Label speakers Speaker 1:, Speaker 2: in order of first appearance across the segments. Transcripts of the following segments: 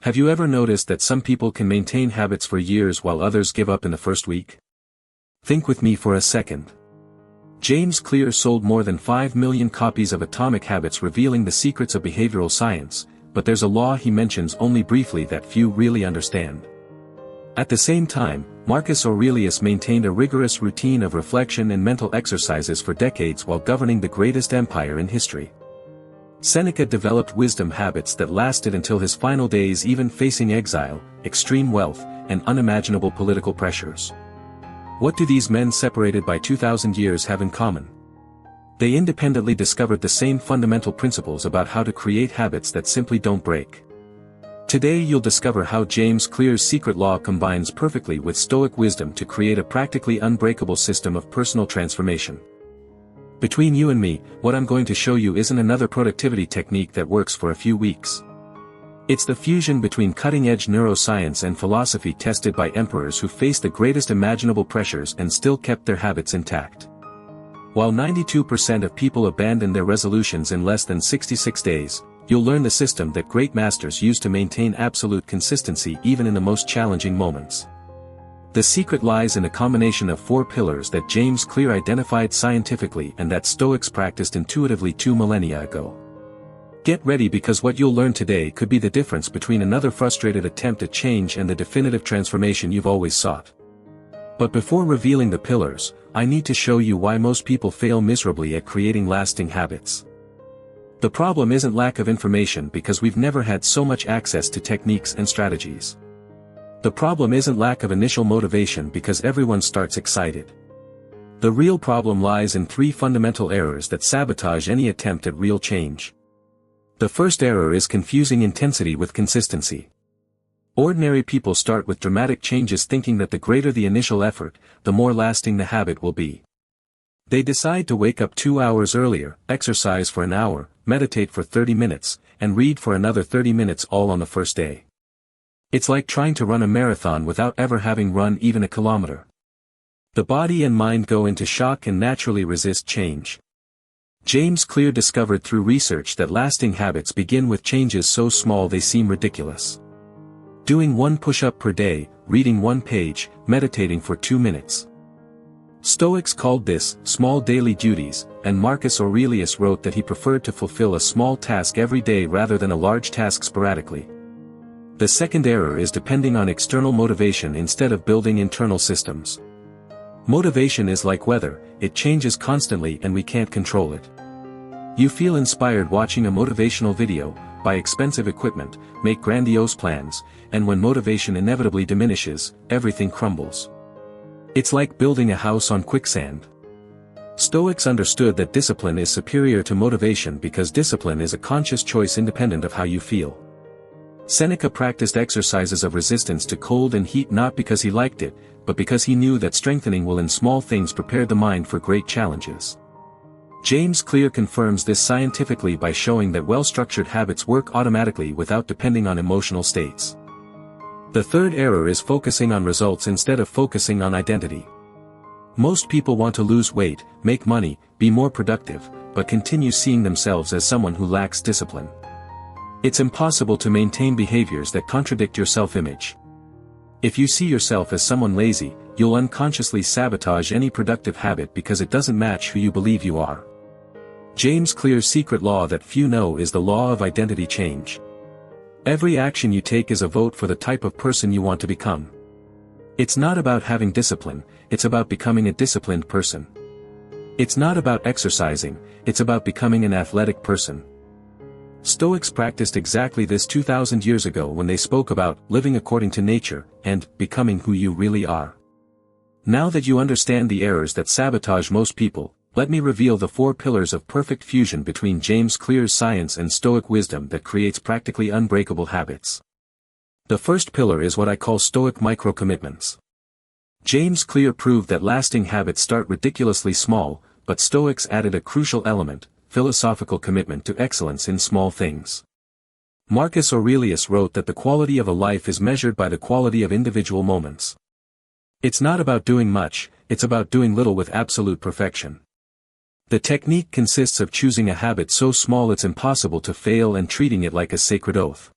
Speaker 1: Have you ever noticed that some people can maintain habits for years while others give up in the first week? Think with me for a second. James Clear sold more than 5 million copies of Atomic Habits revealing the secrets of behavioral science, but there's a law he mentions only briefly that few really understand. At the same time, Marcus Aurelius maintained a rigorous routine of reflection and mental exercises for decades while governing the greatest empire in history. Seneca developed wisdom habits that lasted until his final days, even facing exile, extreme wealth, and unimaginable political pressures. What do these men separated by 2,000 years have in common? They independently discovered the same fundamental principles about how to create habits that simply don't break. Today you'll discover how James Clear's secret law combines perfectly with Stoic wisdom to create a practically unbreakable system of personal transformation. Between you and me, what I'm going to show you isn't another productivity technique that works for a few weeks. It's the fusion between cutting-edge neuroscience and philosophy tested by emperors who faced the greatest imaginable pressures and still kept their habits intact. While 92% of people abandon their resolutions in less than 66 days, you'll learn the system that great masters use to maintain absolute consistency even in the most challenging moments. The secret lies in a combination of 4 pillars that James Clear identified scientifically and that Stoics practiced intuitively 2 millennia ago. Get ready, because what you'll learn today could be the difference between another frustrated attempt at change and the definitive transformation you've always sought. But before revealing the pillars, I need to show you why most people fail miserably at creating lasting habits. The problem isn't lack of information, because we've never had so much access to techniques and strategies. The problem isn't lack of initial motivation, because everyone starts excited. The real problem lies in 3 fundamental errors that sabotage any attempt at real change. The first error is confusing intensity with consistency. Ordinary people start with dramatic changes thinking that the greater the initial effort, the more lasting the habit will be. They decide to wake up 2 hours earlier, exercise for an hour, meditate for 30 minutes, and read for another 30 minutes all on the first day. It's like trying to run a marathon without ever having run even a kilometer. The body and mind go into shock and naturally resist change. James Clear discovered through research that lasting habits begin with changes so small they seem ridiculous. Doing 1 push-up per day, reading 1 page, meditating for 2 minutes. Stoics called this small daily duties, and Marcus Aurelius wrote that he preferred to fulfill a small task every day rather than a large task sporadically. The second error is depending on external motivation instead of building internal systems. Motivation is like weather, it changes constantly and we can't control it. You feel inspired watching a motivational video, buy expensive equipment, make grandiose plans, and when motivation inevitably diminishes, everything crumbles. It's like building a house on quicksand. Stoics understood that discipline is superior to motivation because discipline is a conscious choice independent of how you feel. Seneca practiced exercises of resistance to cold and heat not because he liked it, but because he knew that strengthening will in small things prepare the mind for great challenges. James Clear confirms this scientifically by showing that well-structured habits work automatically without depending on emotional states. The third error is focusing on results instead of focusing on identity. Most people want to lose weight, make money, be more productive, but continue seeing themselves as someone who lacks discipline. It's impossible to maintain behaviors that contradict your self-image. If you see yourself as someone lazy, you'll unconsciously sabotage any productive habit because it doesn't match who you believe you are. James Clear's secret law that few know is the law of identity change. Every action you take is a vote for the type of person you want to become. It's not about having discipline, it's about becoming a disciplined person. It's not about exercising, it's about becoming an athletic person. Stoics practiced exactly this 2,000 years ago when they spoke about living according to nature and becoming who you really are. Now that you understand the errors that sabotage most people, let me reveal the 4 pillars of perfect fusion between James Clear's science and Stoic wisdom that creates practically unbreakable habits. The first pillar is what I call Stoic micro-commitments. James Clear proved that lasting habits start ridiculously small, but Stoics added a crucial element: philosophical commitment to excellence in small things. Marcus Aurelius wrote that the quality of a life is measured by the quality of individual moments. It's not about doing much, it's about doing little with absolute perfection. The technique consists of choosing a habit so small it's impossible to fail and treating it like a sacred oath.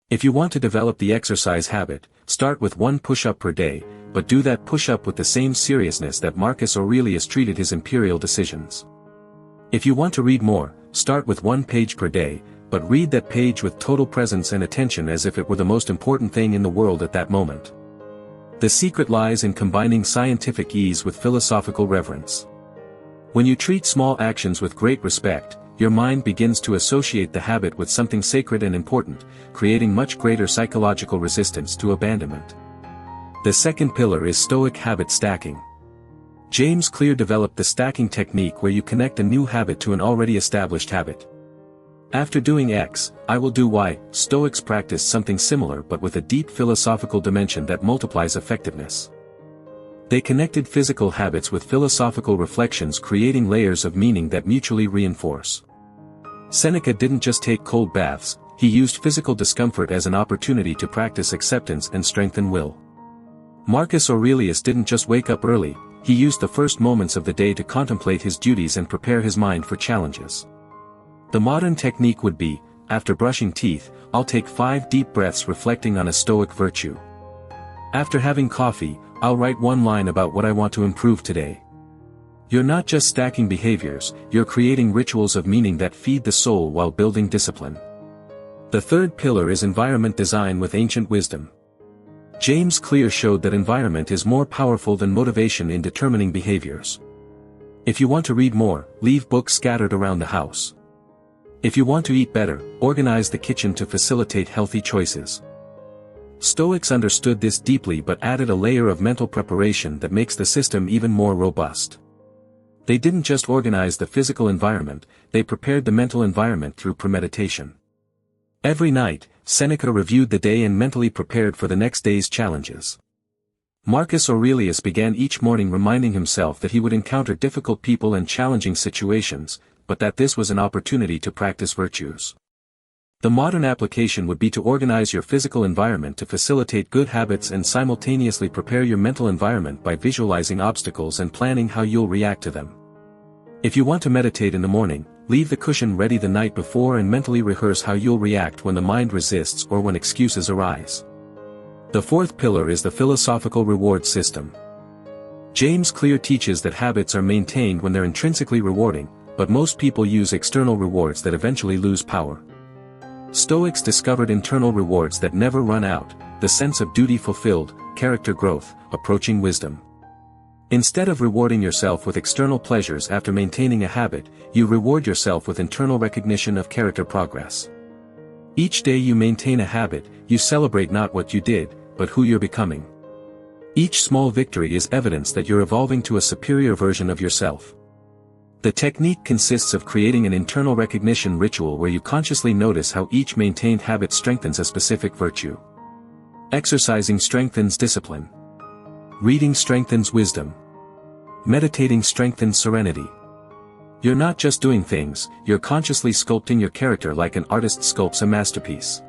Speaker 1: If you want to develop the exercise habit, start with 1 push-up per day, but do that push-up with the same seriousness that Marcus Aurelius treated his imperial decisions. If you want to read more, start with 1 page per day, but read that page with total presence and attention as if it were the most important thing in the world at that moment. The secret lies in combining scientific ease with philosophical reverence. When you treat small actions with great respect, your mind begins to associate the habit with something sacred and important, creating much greater psychological resistance to abandonment. The second pillar is Stoic habit stacking. James Clear developed the stacking technique where you connect a new habit to an already established habit. After doing X, I will do Y. Stoics practiced something similar but with a deep philosophical dimension that multiplies effectiveness. They connected physical habits with philosophical reflections, creating layers of meaning that mutually reinforce. Seneca didn't just take cold baths, he used physical discomfort as an opportunity to practice acceptance and strengthen will. Marcus Aurelius didn't just wake up early, he used the first moments of the day to contemplate his duties and prepare his mind for challenges. The modern technique would be, after brushing teeth, I'll take 5 deep breaths reflecting on a Stoic virtue. After having coffee, I'll write 1 line about what I want to improve today. You're not just stacking behaviors, you're creating rituals of meaning that feed the soul while building discipline. The third pillar is environment design with ancient wisdom. James Clear showed that environment is more powerful than motivation in determining behaviors. If you want to read more, leave books scattered around the house. If you want to eat better, organize the kitchen to facilitate healthy choices. Stoics understood this deeply but added a layer of mental preparation that makes the system even more robust. They didn't just organize the physical environment, they prepared the mental environment through premeditation. Every night, Seneca reviewed the day and mentally prepared for the next day's challenges. Marcus Aurelius began each morning reminding himself that he would encounter difficult people and challenging situations, but that this was an opportunity to practice virtues. The modern application would be to organize your physical environment to facilitate good habits and simultaneously prepare your mental environment by visualizing obstacles and planning how you'll react to them. If you want to meditate in the morning, leave the cushion ready the night before and mentally rehearse how you'll react when the mind resists or when excuses arise. The fourth pillar is the philosophical reward system. James Clear teaches that habits are maintained when they're intrinsically rewarding, but most people use external rewards that eventually lose power. Stoics discovered internal rewards that never run out, the sense of duty fulfilled, character growth, approaching wisdom. Instead of rewarding yourself with external pleasures after maintaining a habit, you reward yourself with internal recognition of character progress. Each day you maintain a habit, you celebrate not what you did, but who you're becoming. Each small victory is evidence that you're evolving to a superior version of yourself. The technique consists of creating an internal recognition ritual where you consciously notice how each maintained habit strengthens a specific virtue. Exercising strengthens discipline. Reading strengthens wisdom. Meditating strengthens serenity. You're not just doing things, you're consciously sculpting your character like an artist sculpts a masterpiece.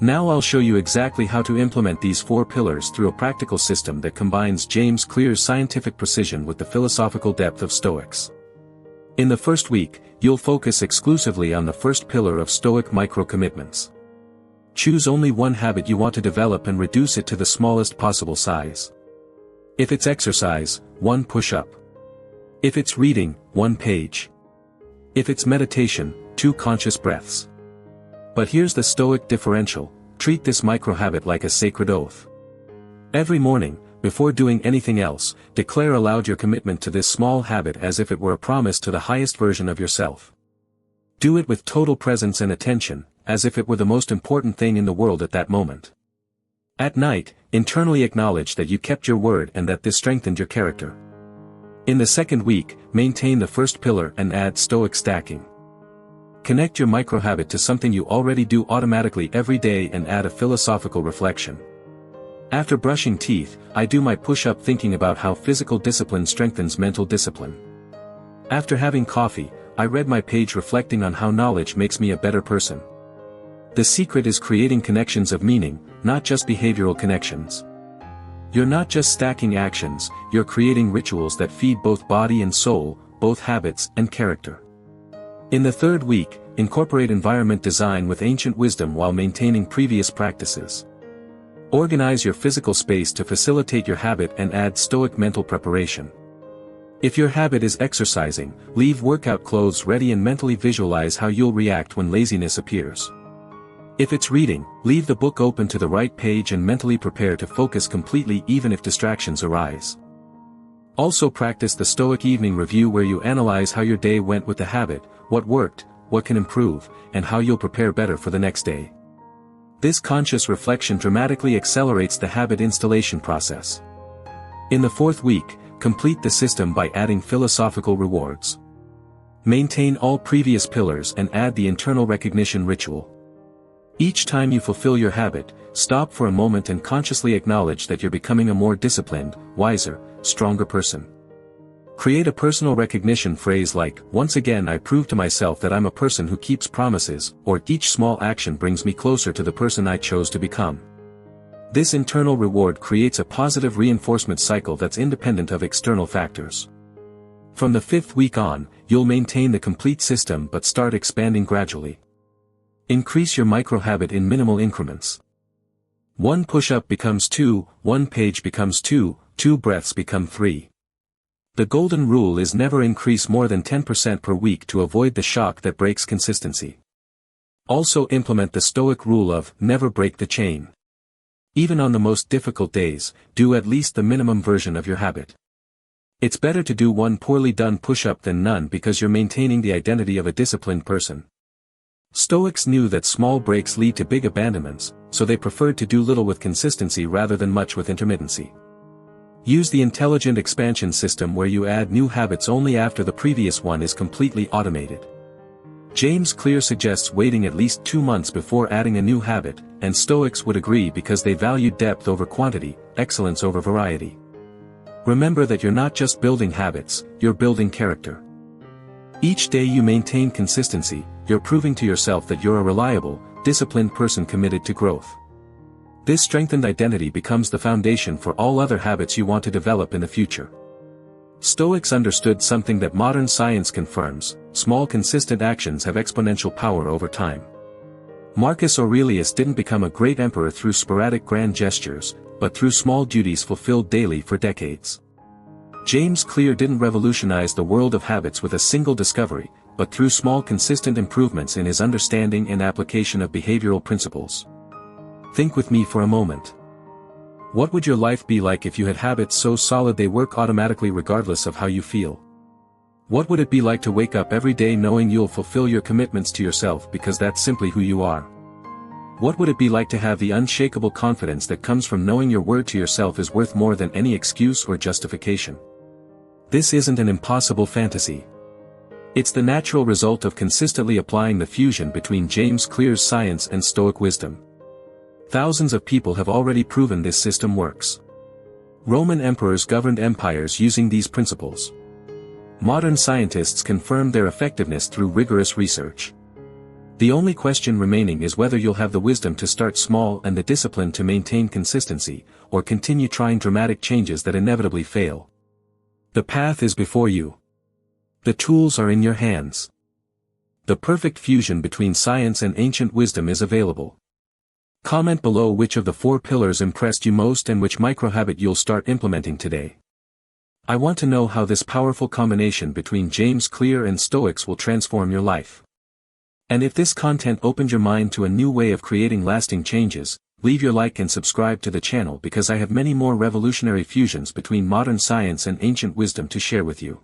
Speaker 1: Now I'll show you exactly how to implement these 4 pillars through a practical system that combines James Clear's scientific precision with the philosophical depth of Stoics. In the first week, you'll focus exclusively on the first pillar of Stoic micro-commitments. Choose only one habit you want to develop and reduce it to the smallest possible size. If it's exercise, 1 push-up. If it's reading, 1 page. If it's meditation, 2 conscious breaths. But here's the Stoic differential: treat this micro-habit like a sacred oath. Every morning, before doing anything else, declare aloud your commitment to this small habit as if it were a promise to the highest version of yourself. Do it with total presence and attention, as if it were the most important thing in the world at that moment. At night, internally acknowledge that you kept your word and that this strengthened your character. In the second week, maintain the first pillar and add Stoic stacking. Connect your micro-habit to something you already do automatically every day and add a philosophical reflection. After brushing teeth, I do my push-up thinking about how physical discipline strengthens mental discipline. After having coffee, I read my page reflecting on how knowledge makes me a better person. The secret is creating connections of meaning, not just behavioral connections. You're not just stacking actions, you're creating rituals that feed both body and soul, both habits and character. In the third week, incorporate environment design with ancient wisdom while maintaining previous practices. Organize your physical space to facilitate your habit and add Stoic mental preparation. If your habit is exercising, leave workout clothes ready and mentally visualize how you'll react when laziness appears. If it's reading, leave the book open to the right page and mentally prepare to focus completely even if distractions arise. Also practice the Stoic evening review where you analyze how your day went with the habit, what worked, what can improve, and how you'll prepare better for the next day. This conscious reflection dramatically accelerates the habit installation process. In the 4th week, complete the system by adding philosophical rewards. Maintain all previous pillars and add the internal recognition ritual. Each time you fulfill your habit, stop for a moment and consciously acknowledge that you're becoming a more disciplined, wiser, stronger person. Create a personal recognition phrase like, "Once again I prove to myself that I'm a person who keeps promises," or "Each small action brings me closer to the person I chose to become." This internal reward creates a positive reinforcement cycle that's independent of external factors. From the 5th week on, you'll maintain the complete system but start expanding gradually. Increase your micro-habit in minimal increments. 1 push-up becomes 2, 1 page becomes 2, 2 breaths become 3. The golden rule is never increase more than 10% per week to avoid the shock that breaks consistency. Also implement the Stoic rule of never break the chain. Even on the most difficult days, do at least the minimum version of your habit. It's better to do 1 poorly done push-up than none because you're maintaining the identity of a disciplined person. Stoics knew that small breaks lead to big abandonments, so they preferred to do little with consistency rather than much with intermittency. Use the intelligent expansion system where you add new habits only after the previous one is completely automated. James Clear suggests waiting at least 2 months before adding a new habit, and Stoics would agree because they value depth over quantity, excellence over variety. Remember that you're not just building habits, you're building character. Each day you maintain consistency, you're proving to yourself that you're a reliable, disciplined person committed to growth. This strengthened identity becomes the foundation for all other habits you want to develop in the future. Stoics understood something that modern science confirms: small consistent actions have exponential power over time. Marcus Aurelius didn't become a great emperor through sporadic grand gestures, but through small duties fulfilled daily for decades. James Clear didn't revolutionize the world of habits with a single discovery, but through small consistent improvements in his understanding and application of behavioral principles. Think with me for a moment. What would your life be like if you had habits so solid they work automatically regardless of how you feel? What would it be like to wake up every day knowing you'll fulfill your commitments to yourself because that's simply who you are? What would it be like to have the unshakable confidence that comes from knowing your word to yourself is worth more than any excuse or justification? This isn't an impossible fantasy. It's the natural result of consistently applying the fusion between James Clear's science and Stoic wisdom. Thousands of people have already proven this system works. Roman emperors governed empires using these principles. Modern scientists confirm their effectiveness through rigorous research. The only question remaining is whether you'll have the wisdom to start small and the discipline to maintain consistency, or continue trying dramatic changes that inevitably fail. The path is before you. The tools are in your hands. The perfect fusion between science and ancient wisdom is available. Comment below which of the 4 pillars impressed you most and which microhabit you'll start implementing today. I want to know how this powerful combination between James Clear and Stoics will transform your life. And if this content opened your mind to a new way of creating lasting changes, leave your like and subscribe to the channel because I have many more revolutionary fusions between modern science and ancient wisdom to share with you.